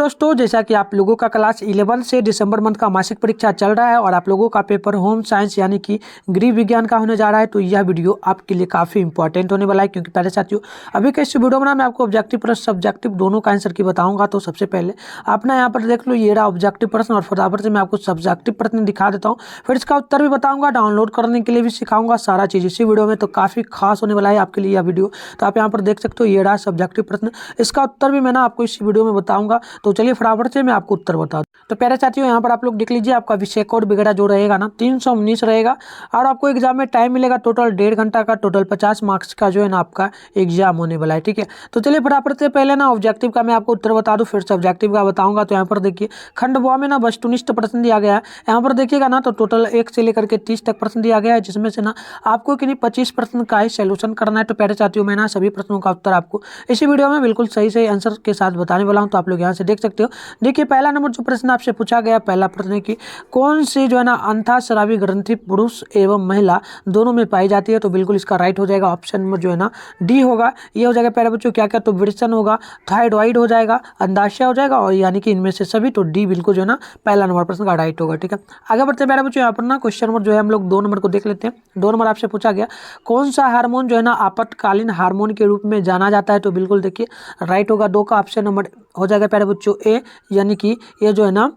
दोस्तों, जैसा कि आप लोगों का क्लास 11 से दिसंबर मंथ का मासिक परीक्षा चल रहा है और आप लोगों का पेपर होम साइंस यानी कि गृह विज्ञान का होने जा रहा है, तो यह वीडियो आपके लिए काफ़ी इंपॉर्टेंट होने वाला है। क्योंकि पहले साथियों, अभी के इस वीडियो में मैं आपको ऑब्जेक्टिव प्रश्न सब्जेक्टिव दोनों का आंसर की बताऊंगा। तो सबसे पहले अपना यहाँ पर देख लो, ये रहा ऑब्जेक्टिव प्रश्न और फटाफट से मैं आपको सब्जेक्टिव प्रश्न दिखा देता हूँ। फिर इसका उत्तर भी बताऊंगा, डाउनलोड करने के लिए भी सिखाऊंगा, सारा चीज़ इसी वीडियो में। तो काफ़ी खास होने वाला है आपके लिए यह वीडियो। तो आप यहाँ पर देख सकते हो, ये रहा सब्जेक्टिव प्रश्न, इसका उत्तर भी मैं ना आपको इस वीडियो में बताऊंगा। तो चलिए फटाफट से मैं आपको उत्तर बता दूं। तो प्यारे साथियों, यहाँ पर आप लोग देख लीजिए, आपका विषय कोड वगैरह जो रहेगा ना 319 रहेगा और आपको एग्जाम में टाइम मिलेगा टोटल 1.5 घंटा का, टोटल 50 मार्क्स का जो है ना आपका एग्जाम होने वाला है। ठीक है, तो चलिए फटाफट से पहले ना ऑब्जेक्टिव का मैं आपको उत्तर बता दूं, फिर सब्जेक्टिव का बताऊंगा। तो यहाँ पर देखिए, खंड ब में ना वस्तुनिष्ठ प्रश्न दिया गया है। यहाँ पर देखिएगा ना, तो टोटल 1 से लेकर के 30 तक प्रश्न दिया गया है, जिसमें से ना आपको कि 25 प्रश्न का ही सोल्यूशन करना है। तो प्यारे साथियों, मैं ना सभी प्रश्नों का उत्तर आपको इसी वीडियो में बिल्कुल सही आंसर के साथ बताने वाला हूँ। तो आप लोग यहाँ से देख सकते हो। देखिए, पहला नंबर जो प्रश्न आपसे पूछा गया, पहला प्रश्न है कि कौन सी जो है ना अंतःस्रावी ग्रंथि पुरुष एवं महिला दोनों में पाई जाती है। तो बिल्कुल इसका राइट हो जाएगा ऑप्शन नंबर जो है ना डी होगा। ये हो जाएगा प्यारे बच्चों, क्या क्या, तो विरसन होगा, थायरॉइड हो जाएगा, अंडाशय हो जाएगा, और यानी कि इनमें से सभी। तो डी बिल्कुल जो है ना पहला नंबर प्रश्न का राइट होगा। ठीक है, आगे बढ़ते हैं प्यारे बच्चों। यहाँ पर ना क्वेश्चन नंबर जो है हम लोग 2 नंबर को देख लेते हैं। 2 नंबर आपसे पूछा गया, कौन सा हार्मोन जो है ना आपातकालीन हार्मोन के रूप में जाना जाता है। तो बिल्कुल देखिए राइट होगा 2 का ऑप्शन नंबर हो जाएगा प्यारे बच्चों ए, यानी कि ये जो है ना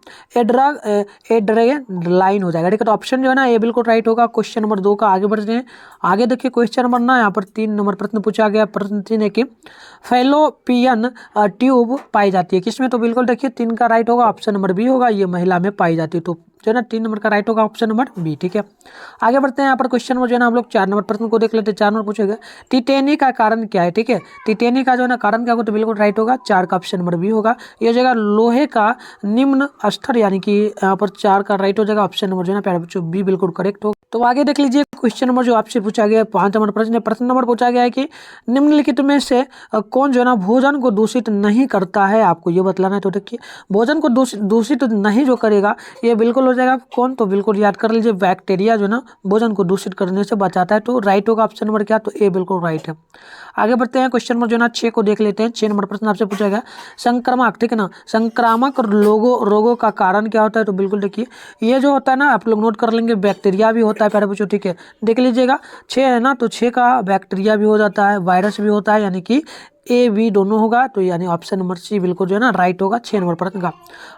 एड्रेनालाइन हो जाएगा। ठीक है, तो ऑप्शन जो है ना ये बिल्कुल राइट होगा क्वेश्चन नंबर 2 का। आगे बढ़ते हैं, आगे देखिए क्वेश्चन नंबर ना यहाँ पर 3 नंबर प्रश्न पूछा गया। प्रश्न 3 है कि फैलोपियन ट्यूब पाई जाती है किसमें। तो बिल्कुल देखिए 3 का राइट होगा ऑप्शन नंबर बी होगा, ये महिला में पाई जाती है। तो जो है ना 3 नंबर का राइट होगा ऑप्शन नंबर बी। ठीक है, आगे बढ़ते हैं। यहाँ पर क्वेश्चन में जो है ना हम लोग 4 नंबर प्रश्न को देख लेते हैं। 4 नंबर पूछेगा, टिटेनी का कारण क्या है। ठीक है, टिटेनी का जो है ना कारण क्या होगा। तो बिल्कुल राइट होगा 4 का ऑप्शन नंबर बी होगा। ये हो जाएगा लोहे का निम्न स्तर, यानी कि यहाँ पर 4 का राइट हो जाएगा ऑप्शन नंबर जो है ना प्यारे बच्चों बी बिल्कुल करेक्ट होगा। तो आगे देख लीजिए क्वेश्चन नंबर जो आपसे पूछा गया है, 5 नंबर प्रश्न है। प्रश्न नंबर पूछा गया है कि निम्नलिखित में से कौन जो है ना भोजन को दूषित नहीं करता है, आपको ये बतलाना है। तो देखिए, भोजन को दूषित नहीं जो करेगा, ये बिल्कुल हो जाएगा कौन। तो बिल्कुल याद कर लीजिए, बैक्टीरिया जो ना भोजन को दूषित करने से बचाता है। तो राइट होगा ऑप्शन नंबर क्या, तो ए बिल्कुल राइट है। आगे बढ़ते हैं, क्वेश्चन नंबर जो है ना 6 को देख लेते हैं। 6 नंबर प्रश्न आपसे पूछा गया, संक्रामक, ठीक है ना, संक्रामक रोगों का कारण क्या होता है। तो बिल्कुल देखिए, ये जो होता है ना आप लोग नोट कर लेंगे, बैक्टीरिया भी होता है प्यारे बच्चों। ठीक है, देख लीजिएगा 6 है ना, तो 6 का बैक्टीरिया भी हो जाता है, वायरस भी होता है, यानी कि ए बी दोनों होगा। तो यानी ऑप्शन नंबर सी बिल्कुल जो है ना राइट होगा 6 नंबर प्रश्न का।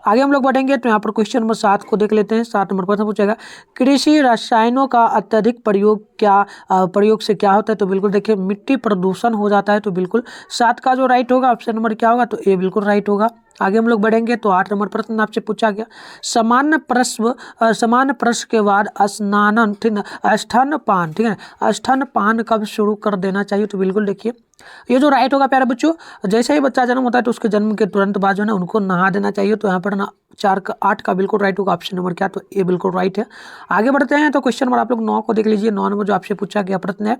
आगे हम लोग बढ़ेंगे, तो यहाँ पर क्वेश्चन नंबर 7 को देख लेते हैं। 7 नंबर प्रश्न पूछेगा, कृषि रसायनों का अत्यधिक प्रयोग से क्या होता है। तो बिल्कुल देखिए मिट्टी प्रदूषण हो जाता है। तो बिल्कुल 7 का जो राइट होगा ऑप्शन नंबर क्या होगा, तो ए बिल्कुल राइट होगा। आगे हम लोग बढ़ेंगे, तो 8 नंबर प्रश्न आपसे पूछा गया, सामान्य प्रश्न के बाद स्नान, ठीक है, स्तनपान, ठीक है, स्तनपान कब शुरू कर देना चाहिए। तो बिल्कुल देखिए ये जो राइट होगा प्यारे बच्चों, जैसे ही बच्चा जन्म होता है तो उसके जन्म के तुरंत बाद जो है ना उनको नहा देना चाहिए। तो यहाँ पर ना 8 का बिल्कुल राइट होगा ऑप्शन नंबर क्या, तो ए बिल्कुल राइट है। आगे बढ़ते हैं, तो क्वेश्चन नंबर आप लोग 9 को देख लीजिए। 9 नंबर जो आपसे पूछा गया प्रश्न है,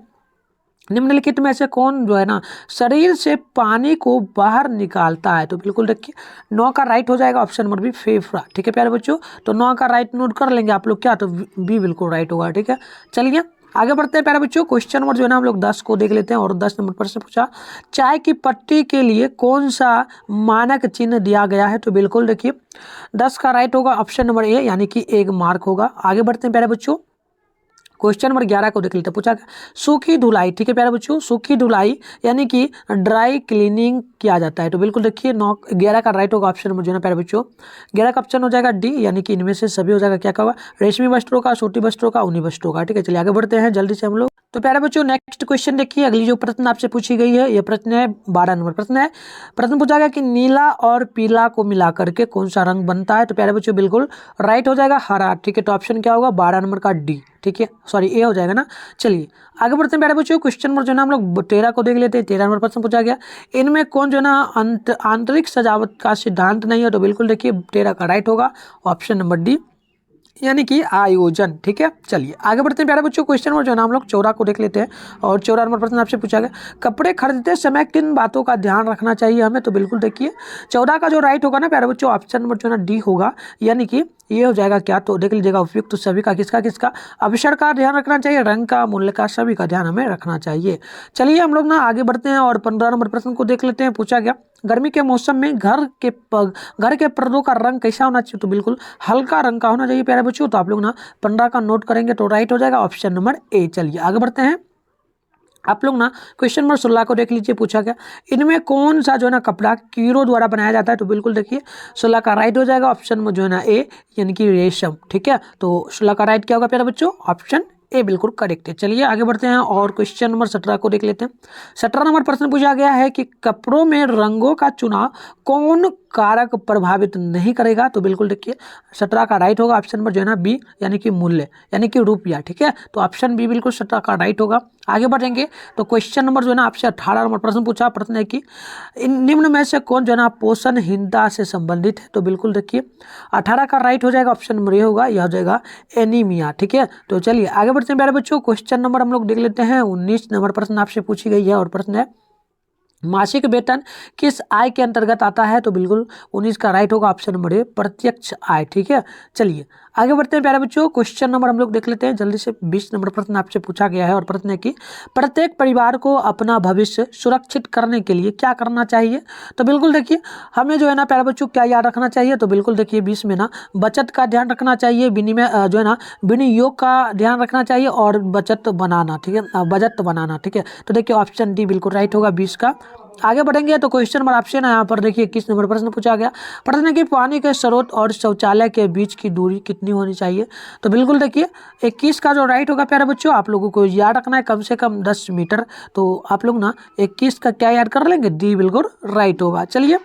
निम्नलिखित में से कौन जो है ना शरीर से पानी को बाहर निकालता है। तो बिल्कुल देखिए 9 का राइट हो जाएगा ऑप्शन नंबर बी, फेफड़ा। ठीक है प्यारे बच्चों, तो 9 का राइट नोट कर लेंगे आप लोग क्या, तो बी बिल्कुल राइट होगा। ठीक है, चलिए आगे बढ़ते हैं प्यारे बच्चों। क्वेश्चन नंबर जो है ना हम लोग 10 को देख लेते हैं। और 10 नंबर प्रश्न पूछा, चाय की पत्ती के लिए कौन सा मानक चिन्ह दिया गया है। तो बिल्कुल देखिए 10 का राइट होगा ऑप्शन नंबर ए, यानी कि 1 मार्क होगा। आगे बढ़ते हैं प्यारे बच्चों, क्वेश्चन नंबर 11 को देख लेते हैं। पूछा सूखी धुलाई, ठीक है प्यारे बच्चों, सूखी धुलाई यानी कि ड्राई क्लीनिंग किया जाता है। तो बिल्कुल देखिए 11 का राइट होगा ऑप्शन नंबर जो है ना प्यारे बच्चों 11 का ऑप्शन हो जाएगा डी, यानी कि इनमें से सभी हो जाएगा क्या होगा, रेशमी वस्त्रों का, सूती वस्त्रों का, ऊनी वस्त्रों का। ठीक है, चलिए आगे बढ़ते हैं जल्दी से हम लोग। तो प्यारे बच्चों नेक्स्ट क्वेश्चन देखिए, अगली जो प्रश्न आपसे पूछी गई है, ये प्रश्न है 12 नंबर प्रश्न है। प्रश्न पूछा गया कि नीला और पीला को मिलाकर के कौन सा रंग बनता है। तो प्यारे बच्चों बिल्कुल राइट हो जाएगा हरा। ठीक है, तो ऑप्शन क्या होगा 12 नंबर का डी। ठीक है, सॉरी ए हो जाएगा ना। चलिए आगे बढ़ते हैं प्यारे बच्चों, क्वेश्चन नंबर जो है ना हम लोग 13 को देख लेते हैं। 13 नंबर प्रश्न पूछा गया, इनमें कौन जो है ना आंतरिक सजावट का सिद्धांत नहीं है। तो बिल्कुल देखिए 13 का राइट होगा ऑप्शन नंबर डी, यानी कि आयोजन। ठीक है, चलिए आगे बढ़ते हैं प्यारे बच्चों, क्वेश्चन नंबर जो है ना हम लोग 14 को देख लेते हैं। और 14 नंबर प्रश्न आपसे पूछा गया, कपड़े खरीदते समय किन बातों का ध्यान रखना चाहिए हमें। तो बिल्कुल देखिए 14 का जो राइट होगा ना प्यारे बच्चों ऑप्शन नंबर जो है ना डी होगा, यानी कि ये हो जाएगा क्या, तो देख लीजिएगा उपयुक्त तो सभी का किसका अवसर का ध्यान रखना चाहिए, रंग का, मूल्य का, सभी का ध्यान हमें रखना चाहिए। चलिए हम लोग ना आगे बढ़ते हैं और 15 नंबर प्रश्न को देख लेते हैं। पूछा गया, गर्मी के मौसम में घर के पर्दों का रंग कैसा होना चाहिए, तो बिल्कुल हल्का रंग का होना चाहिए प्यारे बच्चों। तो आप लोग ना 15 का नोट करेंगे तो राइट हो जाएगा ऑप्शन नंबर ए। चलिए आगे बढ़ते हैं। आप लोग ना क्वेश्चन नंबर 16 को देख लीजिए, पूछा गया इनमें कौन सा जो है ना कपड़ा कीड़ों द्वारा बनाया जाता है, तो बिल्कुल देखिए 16 का राइट हो जाएगा ऑप्शन में जो है ना ए, यानी कि रेशम। ठीक है, तो 16 का राइट क्या होगा प्यारे बच्चों, ऑप्शन ए बिल्कुल करेक्ट है। चलिए आगे बढ़ते हैं और क्वेश्चन नंबर 17 को देख लेते हैं। 17 नंबर प्रश्न पूछा गया है कि कपड़ों में रंगों का चुनाव कौन कारक प्रभावित नहीं करेगा, तो बिल्कुल देखिए 17 का राइट होगा ऑप्शन नंबर जो है ना बी, यानी कि मूल्य, यानी कि रुपया। ठीक है, तो ऑप्शन बी बिल्कुल 17 का राइट होगा। आगे बढ़ेंगे तो क्वेश्चन नंबर जो है ना आपसे 18 नंबर प्रश्न पूछा। प्रश्न है कि इन निम्न में से कौन जो है ना पोषणहीनता से संबंधित है, तो बिल्कुल देखिए 18 का राइट हो जाएगा ऑप्शन नंबर ये होगा, यह हो जाएगा एनीमिया। ठीक है, तो चलिए आगे बढ़ते हैं प्यारे बच्चों। क्वेश्चन नंबर हम लोग देख लेते हैं 19 नंबर प्रश्न आपसे पूछी गई है और प्रश्न है मासिक वेतन किस आय के अंतर्गत आता है, तो बिल्कुल 19 का राइट होगा ऑप्शन नंबर ए, प्रत्यक्ष आय। ठीक है, चलिए आगे बढ़ते हैं प्यारे बच्चों। क्वेश्चन नंबर हम लोग देख लेते हैं जल्दी से। 20 नंबर प्रश्न आपसे पूछा गया है और प्रश्न है कि प्रत्येक परिवार को अपना भविष्य सुरक्षित करने के लिए क्या करना चाहिए, तो बिल्कुल देखिए हमें जो है ना प्यारे बच्चों क्या याद रखना चाहिए, तो बिल्कुल देखिए 20 में ना बचत का ध्यान रखना चाहिए, विनिमय जो है ना विनियोग का ध्यान रखना चाहिए और बचत बनाना। ठीक है, बचत बनाना। ठीक है, तो देखिए ऑप्शन डी बिल्कुल राइट होगा 20 का। आगे बढ़ेंगे तो क्वेश्चन नंबर आपसे ना यहाँ पर देखिए 21 नंबर प्रश्न पूछा गया। प्रश्न है कि पानी के स्रोत और शौचालय के बीच की दूरी कितनी होनी चाहिए, तो बिल्कुल देखिए 21 का जो राइट होगा प्यारे बच्चों, आप लोगों को याद रखना है कम से कम 10 मीटर। तो आप लोग ना 21 का क्या याद कर लेंगे, डी बिल्कुल राइट होगा। चलिए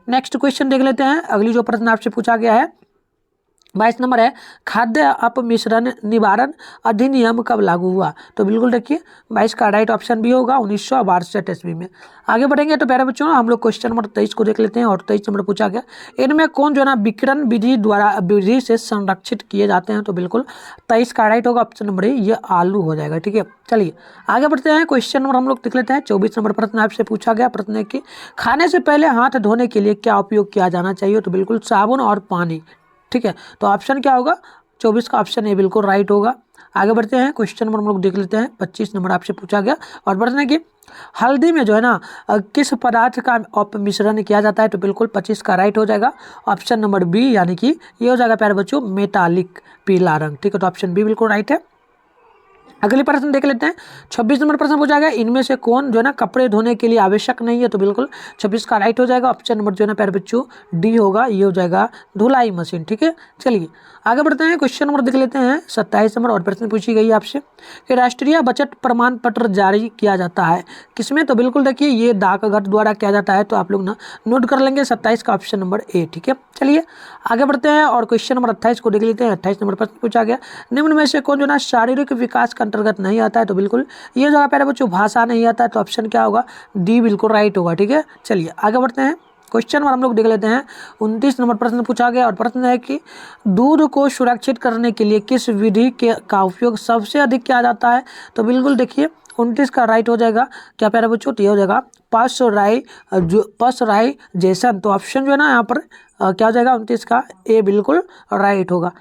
नेक्स्ट क्वेश्चन देख लेते हैं। अगली जो प्रश्न आपसे पूछा गया है 22 नंबर है खाद्य अपमिश्रण निवारण अधिनियम कब लागू हुआ, तो बिल्कुल देखिए 22 का राइट ऑप्शन भी होगा 1962 ईस्वी में। आगे बढ़ेंगे तो प्यारे बच्चों हम लोग क्वेश्चन नंबर 23 को देख लेते हैं और 23 नंबर पूछा गया इनमें कौन जो है ना विकिरण विधि से संरक्षित किए जाते हैं, तो बिल्कुल 23 का राइट होगा ऑप्शन नंबर ए, ये आलू हो जाएगा। ठीक है, चलिए आगे बढ़ते हैं। क्वेश्चन नंबर हम लोग देख लेते हैं। 24 नंबर प्रश्न आपसे पूछा गया। प्रश्न है कि खाने से पहले हाथ धोने के लिए क्या उपयोग किया जाना चाहिए, तो बिल्कुल साबुन और पानी। ठीक है, तो ऑप्शन क्या होगा, 24 का ऑप्शन ए बिल्कुल राइट होगा। आगे बढ़ते हैं। क्वेश्चन नंबर हम लोग देख लेते हैं। 25 नंबर आपसे पूछा गया और प्रश्न है कि हल्दी में जो है ना किस पदार्थ का अपमिश्रण किया जाता है, तो बिल्कुल 25 का राइट हो जाएगा ऑप्शन नंबर बी, यानी कि ये हो जाएगा प्यारे बच्चों मेटालिक पीला रंग। ठीक है, तो ऑप्शन बी बिल्कुल राइट है। अगले प्रश्न देख लेते हैं। 26 नंबर प्रश्न पूछा गया इनमें से कौन जो है ना कपड़े धोने के लिए आवश्यक नहीं है, तो बिल्कुल 26 का राइट हो जाएगा ऑप्शन नंबर जो है ना प्यारे बच्चों डी होगा, ये हो जाएगा धुलाई मशीन। ठीक है, चलिए आगे बढ़ते हैं। क्वेश्चन नंबर देख लेते हैं 27 नंबर और प्रश्न पूछी गई आपसे कि राष्ट्रीय बचत प्रमाण पत्र जारी किया जाता है किसमें, तो बिल्कुल देखिए ये डाकघर द्वारा किया जाता है, तो आप लोग ना नोट कर लेंगे 27 का ऑप्शन नंबर ए। ठीक है, चलिए आगे बढ़ते हैं और क्वेश्चन नंबर 28 को देख लेते हैं। 28 नंबर प्रश्न पूछा गया निम्न में से कौन जो ना शारीरिक विकास के अंतर्गत नहीं आता है, तो बिल्कुल ये जगह प्यारे बच्चों भाषा नहीं आता है, तो ऑप्शन क्या होगा, डी बिल्कुल राइट होगा। ठीक है, चलिए आगे बढ़ते हैं। क्वेश्चन नंबर हम लोग देख लेते हैं। 29 नंबर प्रश्न पूछा गया और प्रश्न है कि दूध को सुरक्षित करने के लिए किस विधि का उपयोग सबसे अधिक किया जाता है, तो बिल्कुल देखिए 29 का राइट हो जाएगा क्या प्यारे बच्चों, तो ये हो जाएगा पाश्चराइजेशन। तो ऑप्शन जो है ना यहाँ पर क्या हो जाएगा 29 का ए बिल्कुल राइट होगा।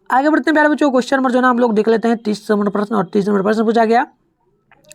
आगे बढ़ते हैं प्यारे बच्चों। क्वेश्चन नंबर जो है ना हम लोग देख लेते हैं 30 नंबर प्रश्न और 30 नंबर प्रश्न पूछा गया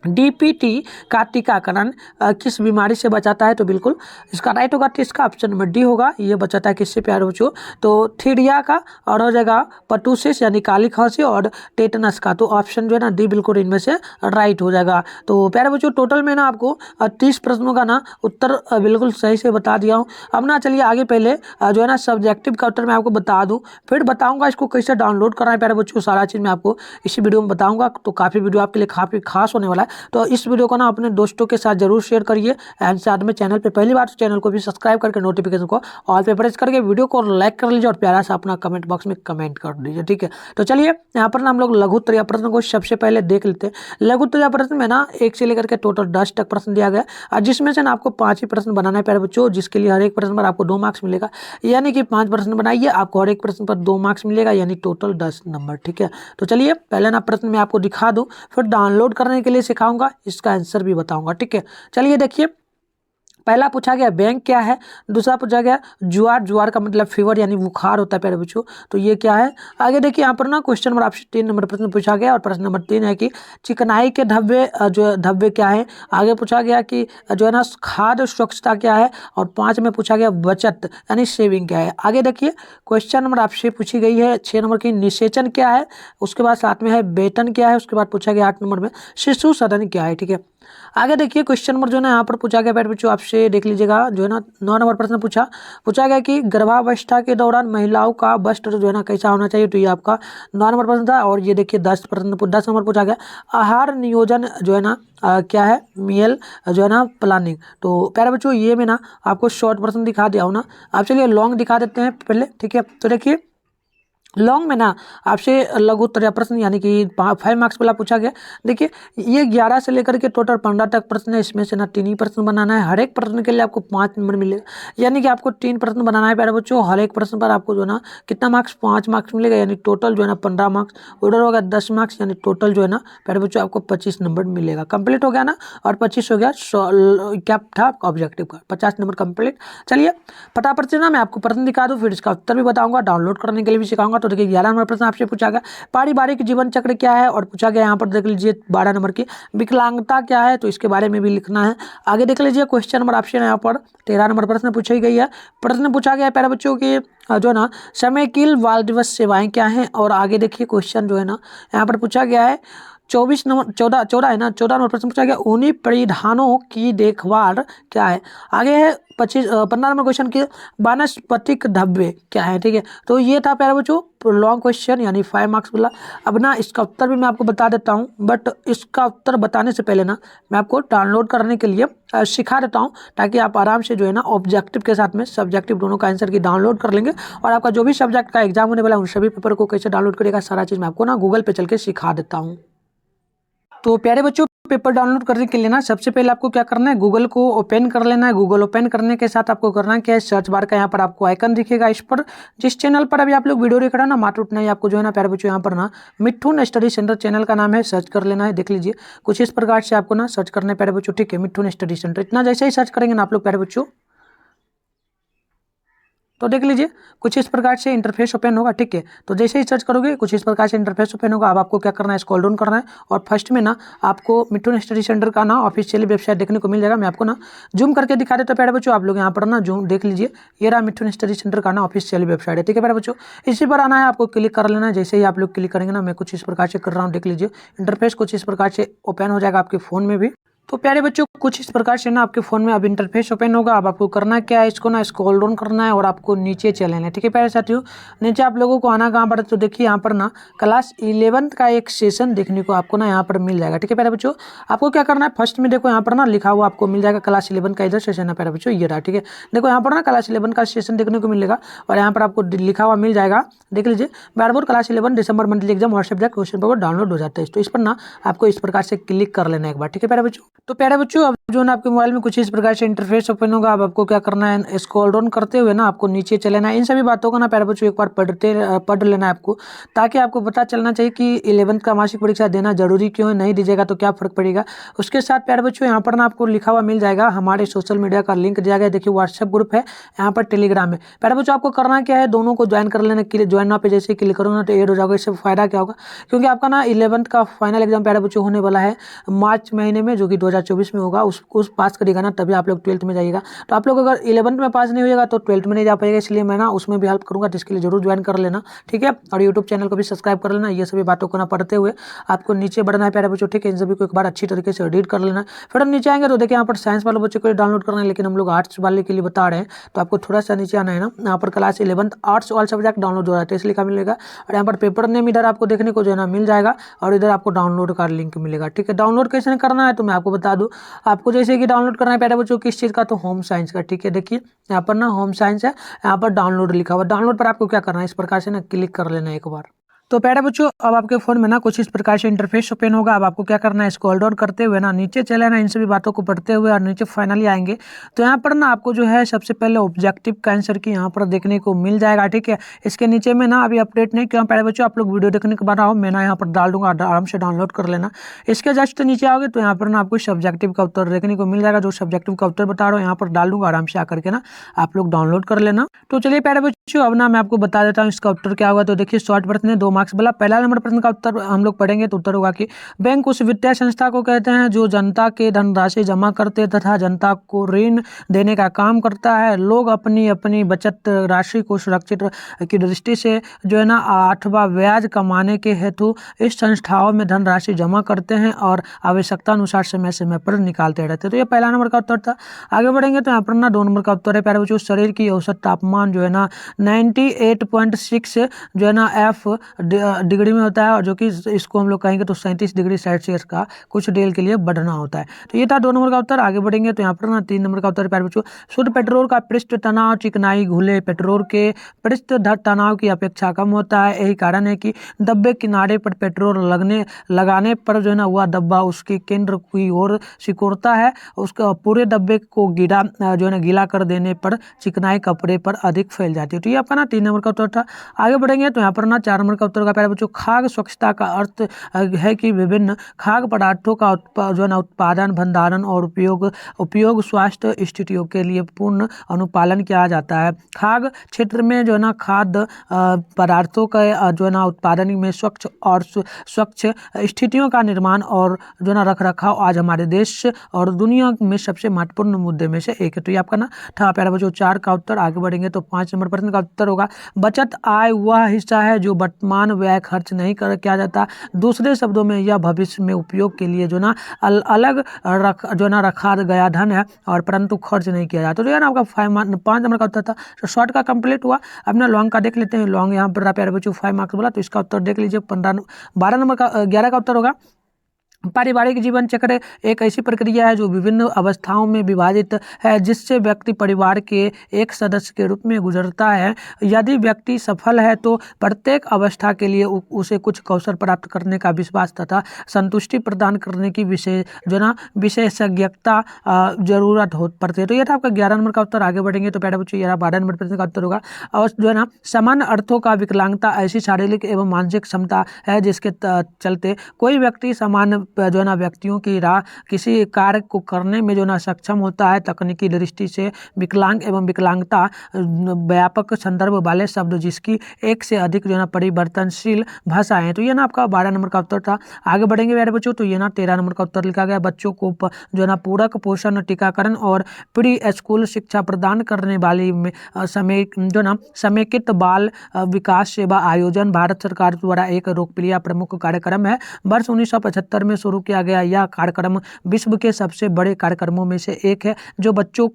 डीपीटी का टीकाकरण किस बीमारी से बचाता है, तो बिल्कुल इसका राइट होगा 30 का ऑप्शन नंबर डी होगा, ये बचाता है किससे प्यारे बच्चों, तो थीरिया का और हो जाएगा पर्टुसिस यानी काली खांसी और टेटनस का, तो ऑप्शन जो है ना डी बिल्कुल इनमें से राइट हो जाएगा। तो प्यारे बच्चों टोटल में ना आपको 30 प्रश्नों का ना उत्तर बिल्कुल सही से बता दिया हूँ। अब ना चलिए आगे पहले जो है ना सब्जेक्टिव का उत्तर मैं आपको बता दूँ, फिर बताऊँगा इसको कैसे डाउनलोड करना है प्यारे बच्चों, सारा चीज़ मैं आपको इसी वीडियो में बताऊँगा। तो काफ़ी वीडियो आपके लिए काफ़ी खास होने वाला है, तो इस वीडियो को ना अपने दोस्तों के साथ जरूर शेयर करिए एंड साथ में चैनल पे पहली बार चैनल को भी सब्सक्राइब करके नोटिफिकेशन को ऑल पे प्रेस करके वीडियो को लाइक कर लीजिए और प्यारा सा अपना कमेंट बॉक्स में कमेंट कर दीजिए। ठीक है, तो चलिए यहाँ पर ना हम लोग लघु उत्तरीय प्रश्न को सबसे पहले देख लेते हैं। लघु उत्तरीय प्रश्न में ना 1 से लेकर के टोटल 10 तक प्रश्न दिया गया और जिसमें से ना आपको 5 ही प्रश्न बनाना है प्यारे बच्चों, जिसके लिए हर एक प्रश्न पर आपको 2 मार्क्स मिलेगा, यानी कि 5 प्रश्न बनाइए आपको हर एक प्रश्न पर 2 मार्क्स मिलेगा, यानी टोटल 10 नंबर। ठीक है, तो चलिए पहले ना प्रश्न मैं आपको दिखा दूँ, फिर डाउनलोड करने के लिए सिखाऊंगा, इसका आंसर भी बताऊंगा। ठीक है, चलिए देखिए पहला पूछा गया बैंक क्या है, दूसरा पूछा गया ज्वार, ज्वार का मतलब फीवर यानी बुखार होता है प्यारे बच्चों, तो ये क्या है। आगे देखिए यहाँ पर ना क्वेश्चन नंबर आपसे 3 नंबर प्रश्न पूछा गया और प्रश्न नंबर 3 है कि चिकनाई के धब्बे जो धब्बे क्या है। आगे पूछा गया कि जो है ना खाद्य स्वच्छता क्या है, और 5 में पूछा गया बचत यानी सेविंग क्या है। आगे देखिए क्वेश्चन नंबर आपसे पूछी गई है 6 नंबर की निषेचन क्या है, उसके बाद 7 में है वेतन क्या है, उसके बाद पूछा गया 8 नंबर में शिशु सदन क्या है। ठीक है, आगे देखिए क्वेश्चन नंबर जो है ना यहाँ पर पूछा गया प्यारे बच्चों आपसे देख लीजिएगा, जो है ना 9 नंबर प्रश्न पूछा गया कि गर्भावस्था के दौरान महिलाओं का वस्त्र जो है ना कैसा होना चाहिए, तो ये आपका 9 नंबर प्रश्न था। और ये देखिए 10 नंबर पूछा गया आहार नियोजन जो है ना क्या है, मील जो है ना प्लानिंग। तो प्यारे बच्चों ये मैं ना आपको शॉर्ट प्रश्न दिखा दिया हूँ ना, आप चलिए लॉन्ग दिखा देते हैं पहले। ठीक है, तो देखिए लॉन्ग में ना आपसे लघु उत्तरीय प्रश्न यानी कि 5 मार्क्स वाला पूछा गया। देखिए ये 11 से लेकर के टोटल 15 तक प्रश्न है, इसमें से ना 3 ही प्रश्न बनाना है। हर एक प्रश्न के लिए आपको 5 नंबर मिलेगा, यानी कि आपको 3 प्रश्न बनाना है प्यारे बच्चों। हर एक प्रश्न पर आपको जो है ना कितना मार्क्स, 5 मार्क्स मिलेगा, यानी टोटल जो है ना 15 मार्क्स। उधर होगा 10 मार्क्स, यानी टोटल जो है ना प्यारे बच्चों आपको 25 नंबर मिलेगा। कंप्लीट हो गया ना, और 25 हो गया क्या था आपका ऑब्जेक्टिव का, 50 नंबर कंप्लीट। चलिए फटाफट से ना मैं आपको प्रश्न दिखा दूँ, फिर इसका उत्तर भी बताऊंगा, डाउनलोड करने के लिए भी सिखाऊंगा। तो देखिए 11 नंबर प्रश्न आपसे पूछा गया पारिवारिक जीवन चक्र क्या है, और पूछा गया यहाँ पर देख लीजिए 12 नंबर की विकलांगता क्या है, तो इसके बारे में भी लिखना है। आगे देख लीजिए क्वेश्चन नंबर आपसे यहाँ पर 13 नंबर प्रश्न पूछी गई है। प्रश्न पूछा गया है प्यारे बच्चों की जो है ना समयकील बाल दिवस सेवाएं क्या हैं, और आगे देखिए क्वेश्चन जो है ना यहाँ पर पूछा गया है 24 नंबर 14 है ना 14 नंबर प्रश्न पूछा गया ऊनी परिधानों की देखभाल क्या है। आगे है 15 नंबर क्वेश्चन की वानस्पतिक धब्बे क्या है। ठीक है, तो ये था प्यारे बच्चों लॉन्ग क्वेश्चन यानी 5 मार्क्स वाला। अब ना इसका उत्तर भी मैं आपको बता देता हूँ, बट इसका उत्तर बताने से पहले ना मैं आपको डाउनलोड करने के लिए सिखा देता हूँ, ताकि आप आराम से जो है ना ऑब्जेक्टिव के साथ में सब्जेक्टिव दोनों का आंसर की डाउनलोड कर लेंगे। और आपका जो भी सब्जेक्ट का एग्जाम होने वाला है उन सभी पेपर को कैसे डाउनलोड करेगा सारा चीज़ मैं आपको ना गूगल पे चल के सिखा देता हूँ। तो प्यारे बच्चों पेपर डाउनलोड करने के लिए ना सबसे पहले आपको क्या करना है, गूगल को ओपन कर लेना है। गूगल ओपन करने के साथ आपको करना है क्या है, सर्च बार का यहाँ पर आपको आइकन दिखेगा, इस पर जिस चैनल पर अभी आप लोग वीडियो देख रहे हो ना मात्र उतना ही आपको जो है ना प्यारे बच्चों यहाँ पर ना मिठुन स्टडी सेंटर चैनल का नाम है, सर्च कर लेना है। देख लीजिए कुछ इस प्रकार से आपको ना सर्च करना है प्यारे बच्चों। ठीक है, मिठुन स्टडी सेंटर, इतना जैसे ही सर्च करेंगे ना आप लोग प्यारे बच्चों, तो देख लीजिए कुछ इस प्रकार से इंटरफेस ओपन होगा। ठीक है, तो जैसे ही सर्च करोगे कुछ इस प्रकार से इंटरफेस ओपन होगा। अब आपको क्या करना है, स्क्रॉल डाउन करना है, और फर्स्ट में ना आपको मिठुन स्टडी सेंटर का ना ऑफिशियली वेबसाइट देखने को मिल जाएगा। मैं आपको ना जूम करके दिखा देता हूँ प्यारे बच्चों, आप लोग यहाँ पर ना जूम देख लीजिए, ये रहा मिठुन स्टडी सेंटर का ना ऑफिशियली वेबसाइट है। ठीक है प्यारे बच्चों, इसी पर आना है, आपको क्लिक कर लेना है। जैसे ही आप लोग क्लिक करेंगे ना मैं कुछ इस प्रकार से कर रहा हूँ, देख लीजिए इंटरफेस कुछ इस प्रकार से ओपन हो जाएगा आपके फोन में भी। तो प्यारे बच्चों कुछ इस प्रकार से ना आपके फोन में अब इंटरफेस ओपन होगा। अब आपको करना क्या है, इसको ना स्क्रॉल डाउन करना है और आपको नीचे चले आना है। ठीक है प्यारे साथियों, नीचे आप लोगों को आना कहाँ पर, तो देखिए यहाँ पर ना क्लास 11 का एक सेशन देखने को आपको ना यहाँ पर मिल जाएगा। ठीक है प्यारे बच्चों, आपको क्या करना है, फर्स्ट में देखो यहाँ पर ना लिखा हुआ आपको मिल जाएगा क्लास 11 का इधर सेशन है प्यारे बच्चों, ये रहा। ठीक है, देखो यहाँ पर ना क्लास 11 का सेशन देखने को मिलेगा, और यहाँ पर आपको लिखा हुआ मिल जाएगा, देख लीजिए बारबोर क्लास 11 दिसंबर मंथली एग्जाम व्हाट्सएप जाकर क्वेश्चन पेपर डाउनलोड हो जाता है। तो इस पर ना आपको इस प्रकार से क्लिक कर लेना है एक बार। ठीक है प्यारे बच्चों, तो प्यारे बच्चों अब जो ना आपके मोबाइल में कुछ इस प्रकार से इंटरफेस ओपन होगा। अब आपको क्या करना है, स्क्रॉल डाउन करते हुए ना आपको नीचे चलेना है। इन सभी बातों का ना प्यारे बच्चों एक बार पढ़ लेना है आपको, ताकि आपको पता चलना चाहिए कि 11th का मासिक परीक्षा देना जरूरी क्यों है, नहीं दीजिएगा तो क्या फर्क पड़ेगा। उसके साथ प्यारे बच्चों यहाँ पर ना आपको लिखा हुआ मिल जाएगा हमारे सोशल मीडिया का लिंक दिया गया, देखिए व्हाट्सएप ग्रुप है, यहाँ पर टेलीग्राम है। प्यारे बच्चों आपको करना क्या है, दोनों को ज्वाइन कर लेना। ज्वाइन पे जैसे क्लिक करोगे ना तो एड हो जाएगा। इससे फायदा क्या होगा, क्योंकि आपका ना 11th का फाइनल एग्जाम प्यारे बच्चों होने वाला है मार्च महीने में, जो कि 2024 में होगा। उस पास करेगा ना तभी आप लोग 12th में जाइएगा। तो आप लोग अगर 11th में पास नहीं होगा तो 12th में नहीं जा पाएगा, इसलिए मैं ना उसमें भी हेल्प करूंगा, तो इसके लिए जरूर ज्वाइन कर लेना। ठीक है, और यूट्यूब चैनल को भी सब्सक्राइब कर लेना। ये सभी बातों को ना पढ़ते हुए आपको नीचे बढ़ना है प्यारे बच्चों। ठीक है, इन सभी को एक बार अच्छी तरीके से एडिट कर लेना। फिर हम नीचे आएंगे तो देखिए यहाँ पर साइंस वाले बच्चों को लिए डाउनलोड करना है, लेकिन हम लोग आर्ट्स वाले के लिए बता रहे हैं, तो आपको थोड़ा सा नीचे आना है ना। यहाँ पर क्लास 11th आर्ट्स वाला सब्जेक्ट डाउनलोड हो रहा है, इसलिए क्या मिलेगा, और यहाँ पर पेपर नेम इधर आपको देखने को जो है ना मिल जाएगा, और इधर आपको डाउनलोड का लिंक मिलेगा। ठीक है, डाउनलोड कैसे करना है तो मैं आपको बता दूँ। आपको जैसे कि डाउनलोड करना है प्यारे बच्चों किस चीज़ का, तो होम साइंस का। ठीक है, देखिए यहाँ पर ना होम साइंस है, यहाँ पर डाउनलोड लिखा हुआ। डाउनलोड पर आपको क्या करना है, इस प्रकार से ना क्लिक कर लेना एक बार। तो प्यारे बच्चों अब आपके फ़ोन में ना कुछ इस प्रकार से इंटरफेस ओपन होगा। अब आपको क्या करना है, स्क्रॉल डाउन करते हुए ना नीचे चले ना, इन सभी बातों को पढ़ते हुए और नीचे फाइनली आएंगे तो यहाँ पर ना आपको जो है सबसे पहले ऑब्जेक्टिव का आंसर की यहाँ पर देखने को मिल जाएगा। ठीक है, इसके नीचे में ना अभी अपडेट नहीं किया प्यारे बच्चों, आप लोग वीडियो देखने के बाद आओ, मैं ना यहाँ पर डाल दूंगा, आराम से डाउनलोड कर लेना। इसके जस्ट नीचे आओगे तो यहाँ पर ना आपको सब्जेक्टिव का उत्तर देखने को मिल जाएगा। जो सब्जेक्टिव का उत्तर बता रहा हूँ यहाँ पर डाल दूंगा, आराम से आकर के ना आप लोग डाउनलोड कर लेना। तो चलिए प्यारे बच्चों अब ना मैं आपको बता देता हूँ इसका उत्तर क्या होगा। तो देखिए शॉर्ट प्रश्न है, 2 मार्क्स वाला। पहला नंबर प्रश्न का उत्तर हम लोग पढ़ेंगे तो उत्तर होगा कि बैंक उस वित्तीय संस्था को कहते हैं जो जनता के धनराशि जमा करते तथा जनता को ऋण देने का काम करता है। लोग अपनी अपनी बचत राशि को सुरक्षित की दृष्टि से जो है ना अथवा ब्याज कमाने के हेतु इस संस्थाओं में धनराशि जमा करते हैं और आवश्यकता अनुसार समय समय पर निकालते रहते हैं। तो ये पहला नंबर का उत्तर था। आगे बढ़ेंगे तो यहाँ पर ना 2 नंबर का उत्तर है प्यारे बच्चों, शरीर की औसत तापमान जो है ना 98.6 जो है ना F डिग्री में होता है, और जो कि इसको हम लोग कहेंगे तो 37 डिग्री सेल्सियस का कुछ देर के लिए बढ़ना होता है। तो ये था 2 नंबर का उत्तर। आगे बढ़ेंगे तो यहाँ पर ना 3 नंबर का उत्तर प्यारे बच्चों, शुद्ध पेट्रोल का पृष्ठ तनाव चिकनाई घुले पेट्रोल के पृष्ठ तनाव की अपेक्षा कम होता है। यही कारण है कि डब्बे किनारे पर पेट्रोल लगाने पर जो है ना वह डब्बा उसके केंद्र की ओर सिकुड़ता है, उसका पूरे डब्बे को गीला जो है ना गीला कर देने पर चिकनाई कपड़े पर अधिक फैल जाती है। तो ये आपका ना 3 नंबर का उत्तर था। आगे बढ़ेंगे तो यहाँ पर ना 4 नंबर का उत्तर का प्यारे बच्चों, खाद्य स्वच्छता का अर्थ है कि विभिन्न खाद्य पदार्थों का जो है ना उत्पादन, भंडारण और उपयोग स्वास्थ्य स्थितियों के लिए पूर्ण अनुपालन किया जाता है। खाद्य क्षेत्र में जो है ना खाद्य पदार्थों का जो है ना उत्पादन में स्वच्छ स्थितियों का निर्माण और जो है ना रख रखाव आज हमारे देश और दुनिया में सबसे महत्वपूर्ण मुद्दे में से एक है। तो ये आपका ना था प्यारे बच्चों 4 का उत्तर। आगे बढ़ेंगे तो 5 नंबर प्रश्न का उत्तर होगा, बचत आय वह हिस्सा है जो वर्तमान व्यय खर्च नहीं किया जाता। दूसरे शब्दों में यह भविष्य में उपयोग के लिए जो ना अलग जो ना रखा गया धन है और परंतु खर्च नहीं किया जाता। तो ये ना आपका 5 नंबर का उत्तर था। तो शॉर्ट का कंप्लीट हुआ। अब ना लॉन्ग का देख लेते हैं। लॉन्ग यहाँ पर प्यारे बच्चों 5 मार्क्स बोला, तो इसका उत्तर देख लीजिए 12 नंबर का 11 का उत्तर होगा, पारिवारिक जीवन चक्र एक ऐसी प्रक्रिया है जो विभिन्न अवस्थाओं में विभाजित है, जिससे व्यक्ति परिवार के एक सदस्य के रूप में गुजरता है। यदि व्यक्ति सफल है तो प्रत्येक अवस्था के लिए उसे कुछ कौशल प्राप्त करने का विश्वास तथा संतुष्टि प्रदान करने की विशेषज्ञता जरूरत हो पड़ती है। तो यह था आपका 11 नंबर का उत्तर। आगे बढ़ेंगे तो प्यारे बच्चों 12 नंबर प्रश्न का उत्तर होगा, और जो है ना सामान्य अर्थों का विकलांगता ऐसी शारीरिक एवं मानसिक क्षमता है जिसके चलते कोई व्यक्ति सामान्य जो है ना व्यक्तियों की राह किसी कार्य को करने में जो ना सक्षम होता है। तकनीकी दृष्टि से विकलांग एवं विकलांगता व्यापक संदर्भ वाले शब्द जिसकी एक से अधिक जो है ना परिवर्तनशील भाषाएं हैं। तो ये ना आपका 12 नंबर का उत्तर था। आगे बढ़ेंगे प्यारे बच्चों तो ये ना 13 नंबर का उत्तर लिखा गया, बच्चों को जो है ना पूरक पोषण टीकाकरण और प्री स्कूल शिक्षा प्रदान करने वाली समेकित बाल विकास सेवा आयोजन भारत सरकार द्वारा एक लोकप्रिय प्रमुख कार्यक्रम है। वर्ष 1975 में शुरू किया गया यह कार्यक्रम विश्व के सबसे बड़े कार्यक्रमों में से एक है, जो बच्चों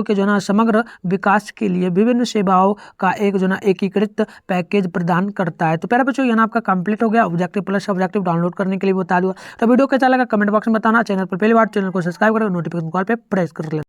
के जो ना समग्र विकास के लिए विभिन्न सेवाओं का एक जो ना एकीकृत पैकेज प्रदान करता है। तो प्यारे बच्चों ये ना आपका कंप्लीट हो गया। ऑब्जेक्टिव प्लस ऑब्जेक्टिव डाउनलोड करने के लिए बता दूंगा। तो वीडियो कैसा लगा कमेंट बॉक्स में बताना। चैनल पर पहली बार चैनल को सब्सक्राइब करें, नोटिफिकेशन कॉल पे प्रेस कर लें।